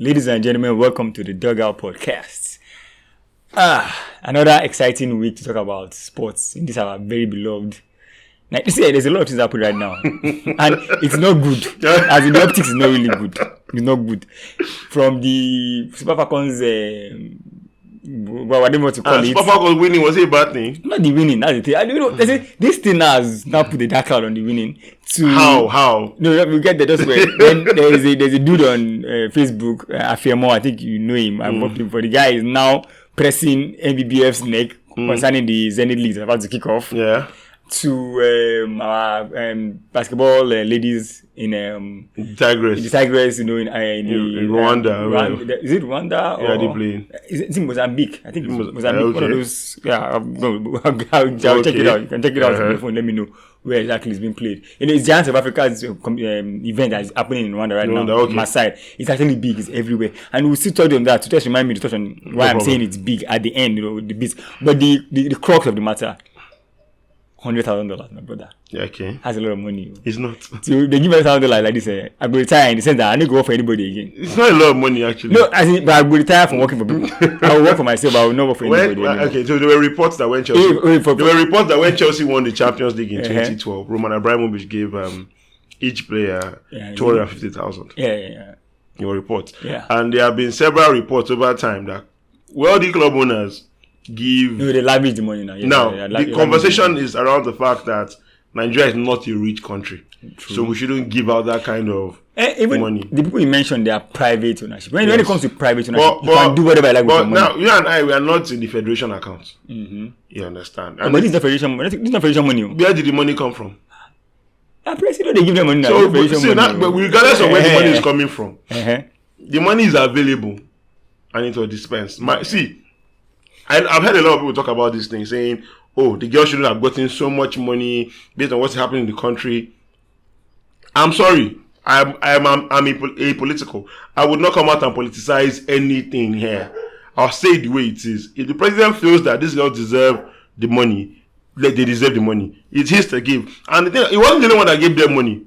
Ladies and gentlemen, welcome to the DugOut podcast. Another exciting week to talk about sports in this our very beloved. Now, you see, there's a lot of things happening right now, and it's not good. As in, the optics is not really good. It's not good. From the Super Falcons, what do you want to call it? Super Falcons winning, was it a bad thing? Not the winning, that's the thing. And, this thing has now put the dark cloud on the winning. How? No, we get that. Just when there's a dude on Facebook, Afemo, I think you know him. I'm working for the guy is now pressing MBBF's neck concerning the Zenith League about to kick off. Yeah. To our basketball ladies in Tigers, in Rwanda. Is it Rwanda? Yeah, they play. Is it Mozambique? I think it's Mozambique. Okay. One of those. Yeah, I'll check it out. You can check it out on your phone. Let me know where exactly it's being played. It's Giants of Africa's event that is happening in Rwanda right now. Okay. On my side, it's actually big. It's everywhere, and we'll still touch on that to just remind me to touch on why I'm saying it's big at the end. The bits, but the crux of the matter. $100,000, my brother. Yeah, okay. Has a lot of money. It's not. So they give me $100,000 like this. I go retire in the sense that I don't go work for anybody again. It's not a lot of money, actually. No, but I will retire from working for people. I will work for myself, but I will not work for anybody. Okay, so there were reports that when Chelsea won the Champions League in 2012, Roman Abramovich gave each player $250,000. Yeah. Your report. Yeah. And there have been several reports over time that wealthy club owners give. No, they lavish the money now. Now, the conversation is around the fact that Nigeria is not a rich country. True. So we shouldn't give out that kind of money. The people you mentioned, they are private ownership. When it comes to private ownership, you can do whatever I like with your money. But now, you and I, we are not in the federation accounts. Mm-hmm. You understand? But this is the federation money. This is not federation money. Where did the money come from? President, they give them money now. So, but regardless of where the money is coming from, the money is available and it will dispense. I've heard a lot of people talk about this thing, saying, "Oh, the girl shouldn't have gotten so much money based on what's happening in the country." I'm sorry, I'm apolitical. I would not come out and politicize anything here. I'll say it the way it is. If the president feels that this girl deserve the money, they deserve the money. It's his to give. And the thing, it wasn't the only one that gave them money.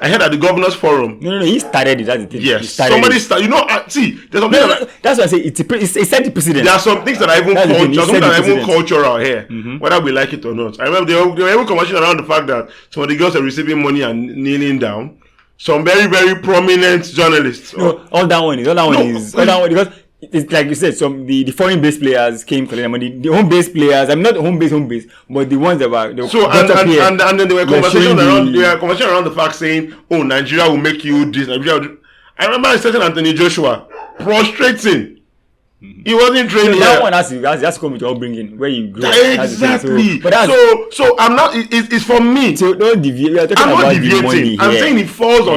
I heard at the governor's forum. No, he started it. That's the thing. Yes, somebody started. See, there's something. That's why I say it's set the precedent. There are some things that are even cultural here, whether we like it or not. I remember they were even conversing around the fact that some of the girls are receiving money and kneeling down. Some very, very prominent journalists. No, all that one is because it's like you said. Some the foreign-based players came collecting money. The home-based players, I'm not home-based, but the ones that were and then there were conversations around the fact saying, "Oh, Nigeria will make you this." I remember a certain Anthony Joshua prostrating. He wasn't trained that one has to come with your upbringing where you grew up. Exactly. So I'm not. It's for me. So don't deviate. I'm not deviating. I'm saying it falls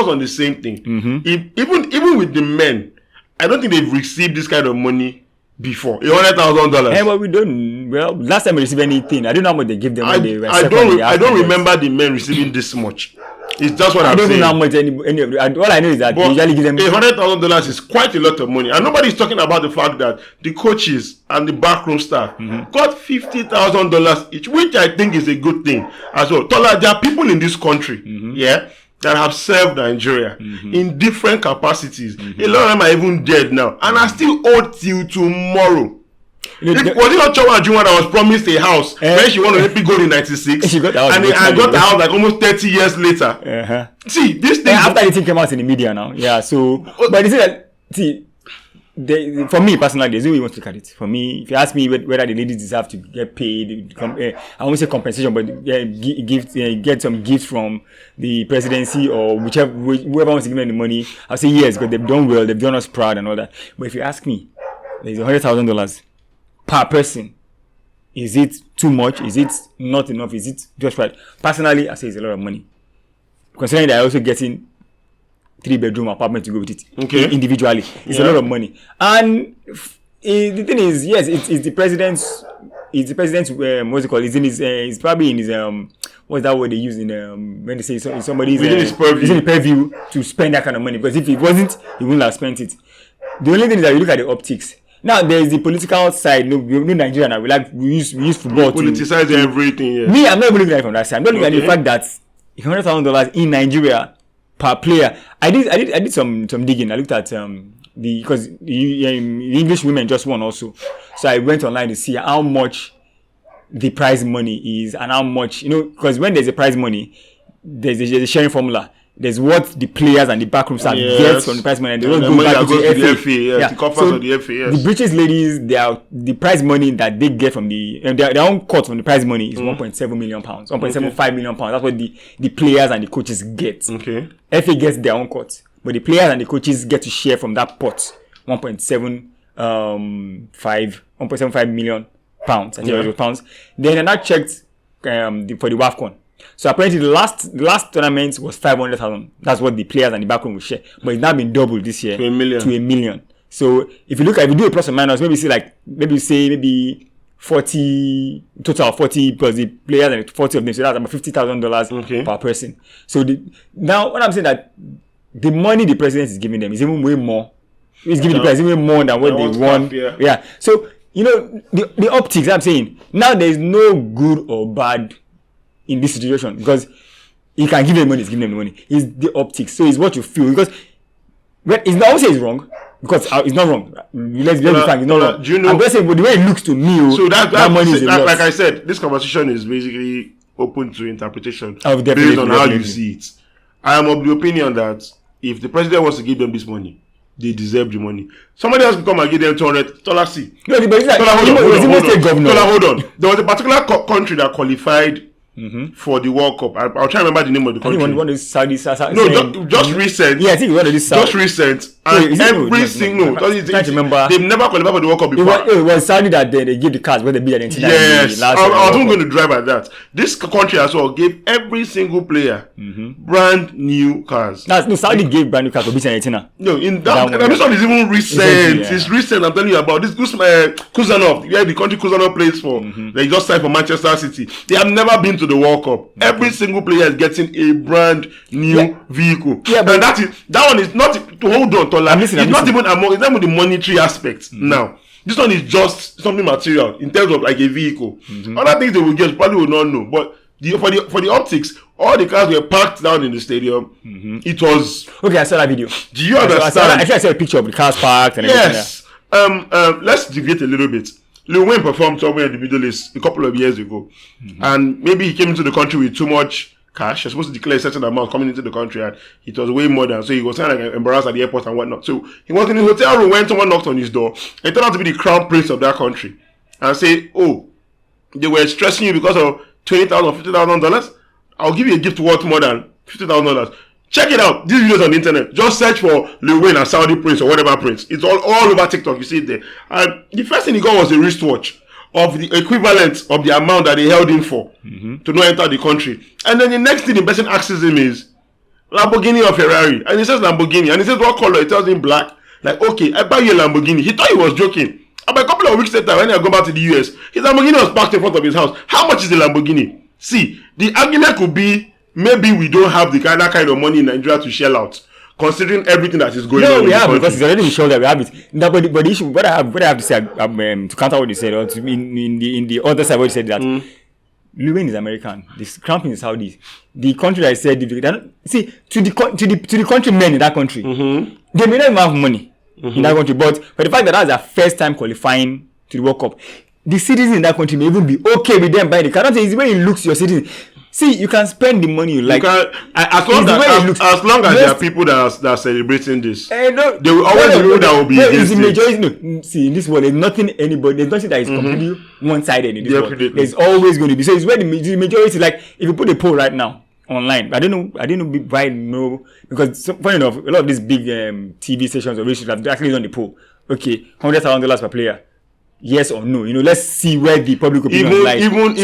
on the same thing. Mm-hmm. Even with the men. I don't think they've received this kind of money before. $100,000. But we don't. Well, last time we received anything, I don't know how much they give them. I don't remember the men receiving this much. It's just what I'm saying. I don't know how much any of the. All I know is that they usually give them. $100,000 is quite a lot of money, and nobody's talking about the fact that the coaches and the backroom staff got $50,000 each, which I think is a good thing as well. Tola, there are people in this country, that have served Nigeria in different capacities. A lot of them are even dead now and are still owed till tomorrow. Was it not Chowa Juma that was promised a house when she won Olympic gold in 96? She got the house got the house like almost 30 years later. See, this thing after the thing came out in the media now. Yeah, so but you see that for me personally, there's no way you want to look at it. For me, if you ask me whether the ladies deserve to get paid, I won't say compensation, but get some gifts from the presidency or whoever wants to give them the money, I'll say yes, because they've done well, they've done us proud and all that. But if you ask me, there's $100,000 per person. Is it too much? Is it not enough? Is it just right? Personally, I say it's a lot of money. Considering that I'm also getting 3-bedroom apartment to go with it individually. It's a lot of money. And the thing is, yes, it's the president's. It's the president's. What's it called? It's probably in his. What's that word they use in when they say somebody's within his purview to spend that kind of money? Because if it wasn't, he wouldn't have spent it. The only thing is that you look at the optics. Now there is the political side. No Nigeria now. We use football to politicize everything. Yeah. Me, I'm not even looking at it from that side. I'm not looking at the fact that $100,000 in Nigeria per player. I did some digging. I looked at because the English women just won also. So I went online to see how much the prize money is and how much, because when there's a prize money, there's a sharing formula. There's what the players and the backroom staff get from the prize money, and they don't go back to the FA. The coffers of the FA. Yes. The British ladies, the prize money that they get from their own cut from the prize money is 1.7 million pounds, 1.75 million pounds. That's what the players and the coaches get. Okay. FA gets their own cut, but the players and the coaches get to share from that pot 1.75 million pounds. I think it was pounds. Then I checked for the WAFCON. So apparently the last tournament was 500,000. That's what the players and the backroom will share. But it's now been doubled this year to a million. So if you do a plus or minus, maybe 40 total, 40 plus the players and 40 of them. So that's about $50,000 per person. So now what I'm saying that the money the president is giving them is even way more. He's giving the president way more than what they won. Yeah. So the optics. I'm saying now there is no good or bad in this situation, because he can give them money, he's giving them the money. It's the optics. So it's what you feel, because it's not, I won't say it's wrong, because it's not wrong. Let's be frank, it's not wrong. Do you know? I'm just saying, but the way it looks to me, so that money is like I said, this conversation is basically open to interpretation based on how you see it. I am of the opinion that if the president wants to give them this money, they deserve the money. Somebody else can come and give them $200. Tola, see. No, but it's like, hold on. There was a particular country that qualified for the World Cup. I'll try to remember the name of the country. One is Saudi. No, just recent. Yeah, I think one of these Saudi. Just recent. And every single. They've never qualified for the World Cup before. It was Saudi that they give the cards when they beat Argentina. Yes, I wasn't going to drive at that. This country as well gave every single player brand new cars. No, Saudi gave brand new cars for beating Argentina. No, this one is even recent. It's recent. I'm telling you about this. Kuzanov, the country Kuzanov plays for. They just signed for Manchester City. They have never been to the World Cup. Every single player is getting a brand new vehicle. Yeah, but that one is not to hold on. It's not even the monetary aspect now. This one is just something material in terms of like a vehicle. Other things they will get probably will not know. But for the optics, all the cars were parked down in the stadium. It was okay. I saw that video. Do you understand? I saw a picture of the cars parked and everything. Yes. Let's deviate a little bit. Lil Wayne performed somewhere in the Middle East a couple of years ago, and maybe he came into the country with too much cash. He was supposed to declare a certain amount coming into the country, and it was way more than. So he was kind of like embarrassed at the airport and whatnot. So he was in his hotel room when someone knocked on his door. It turned out to be the crown prince of that country, and say, "Oh, they were stressing you because of $20,000, $50,000. I'll give you a gift worth more than $50,000. Check it out. These videos on the internet. Just search for Lil Wayne and Saudi Prince or whatever Prince. It's all over TikTok. You see it there. And the first thing he got was a wristwatch of the equivalent of the amount that they held him for to not enter the country. And then the next thing the person asks him is Lamborghini or Ferrari. And he says Lamborghini. And he says what color? He tells him black. Like, okay, I buy you a Lamborghini. He thought he was joking. And a couple of weeks later, when he had gone back to the US, his Lamborghini was parked in front of his house. How much is the Lamborghini? See, the argument could be maybe we don't have that kind of money in Nigeria to shell out, considering everything that is going on. No, we have, because it's already been shown that we have it. No, but the issue, what I have to say to counter what you said, or in the other side, what you said that Lil Wayne is American, the crown prince is Saudi. The country that I said, see, to the countrymen in that country, they may not even have money in that country, but for the fact that that's their first time qualifying to the World Cup, the citizens in that country may even be okay with them buying the car. Not say it's the way it looks your citizen. See, you can spend the money you like. As long as there are people that are celebrating this, they will always be people that will be against it. Majority, no, see, in this world, there's nothing that is completely one-sided in this world. There's always going to be. So it's where the majority, like, if you put a poll right now online, I don't know why no, because funny enough, a lot of these big TV stations or radio stations have actually done the poll. Okay, $100,000 per player. Yes or no? Let's see where the public opinion lies. Even if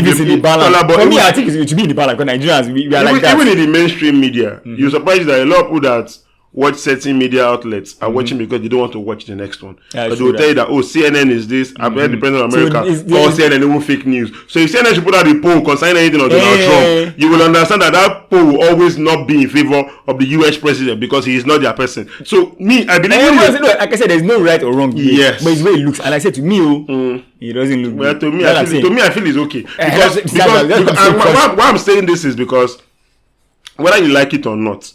it's in the balance. For me, I think it should be in the balance because Nigerians we are like that. Even in the mainstream media, you're surprised that a lot of people that watch certain media outlets are watching because they don't want to watch the next one. But they will tell you that CNN is this. I've heard the president of America call CNN even fake news. So if CNN should put out a poll concerning anything on Donald Trump, you will understand that poll will always not be in favor of the US president because he is not their person. So me, I believe like I said, there's no right or wrong. Yes, but it's the way it looks. And I said to me, it doesn't look. Well, to me, I feel it's okay because why I'm saying this is because whether you like it or not,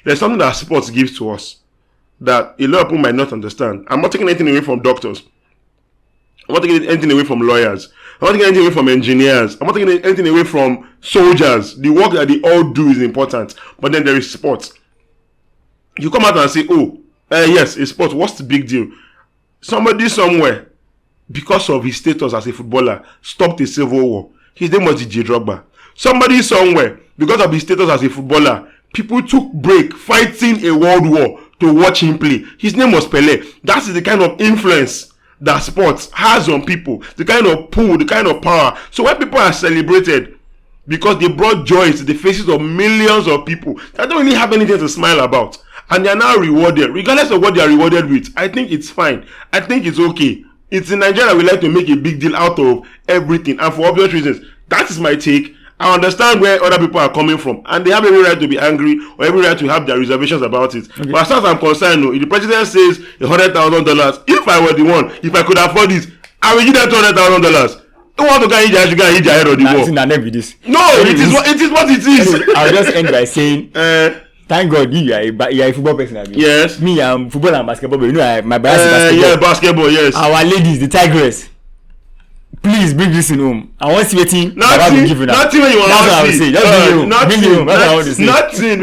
there's something that sports gives to us that a lot of people might not understand. I'm not taking anything away from doctors. I'm not taking anything away from lawyers. I'm not taking anything away from engineers. I'm not taking anything away from soldiers. The work that they all do is important. But then there is sports. You come out and say, yes, it's sport. What's the big deal? Somebody somewhere, because of his status as a footballer, stopped a civil war. His name was DJ Drogba. Somebody somewhere, because of his status as a footballer, people took break fighting a world war to watch him play. His name was Pele. That is the kind of influence that sports has on people, the kind of pull, the kind of power. So when people are celebrated because they brought joy to the faces of millions of people that don't really have anything to smile about, and they are now rewarded, regardless of what they are rewarded with, I think it's fine. I think it's okay. It's in Nigeria we like to make a big deal out of everything, and for obvious reasons. That is my take. I understand where other people are coming from, and they have every right to be angry or every right to have their reservations about it. Okay. But as far as I'm concerned, if the president says $100,000, if I were the one, if I could afford it, I will give them $200,000. Don't want to go in your head of the war. No, it is what it is. Anyway, I'll just end by saying, thank God you are a football person. Yes. Me, I'm football and basketball, but my bias is basketball. Yeah, basketball, yes. Our ladies, the Tigress. Please bring this in home. I want to see nothing when you want to see. That's what I will say. Just bring it home. Bring it home. That's what I want to say. Nothing.